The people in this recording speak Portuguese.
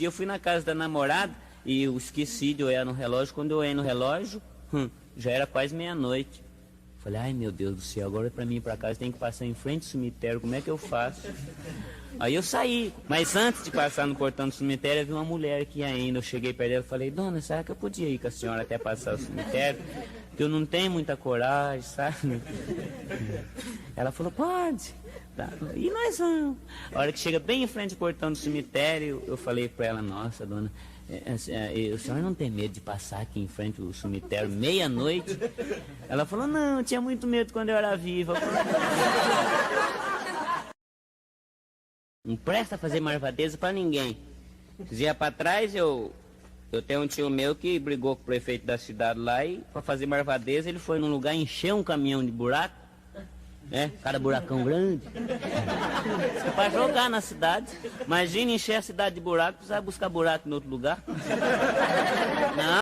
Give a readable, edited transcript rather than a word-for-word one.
dia eu fui na casa da namorada e eu esqueci de olhar no relógio. Quando eu olhei no relógio, já era quase meia-noite. Falei, ai meu Deus do céu, agora pra mim ir pra casa tem que passar em frente ao cemitério, como é que eu faço? Aí eu saí, mas antes de passar no portão do cemitério, eu vi uma mulher que ia indo. Eu cheguei perto dela e falei, dona, será que eu podia ir com a senhora até passar o cemitério? Porque eu não tenho muita coragem, sabe? Ela falou, pode. Tá. E nós vamos. A hora que chega bem em frente ao portão do cemitério, eu falei pra ela, nossa, dona, a senhora não tem medo de passar aqui em frente ao cemitério meia-noite? Ela falou, não, eu tinha muito medo quando eu era viva. Não presta fazer marvadeza pra ninguém. Dizia pra trás, eu tenho um tio meu que brigou com o prefeito da cidade lá e pra fazer marvadeza ele foi num lugar encher um caminhão de buraco, né? Cada buracão grande. Pra jogar na cidade. Imagina encher a cidade de buraco, precisava buscar buraco em outro lugar. Não.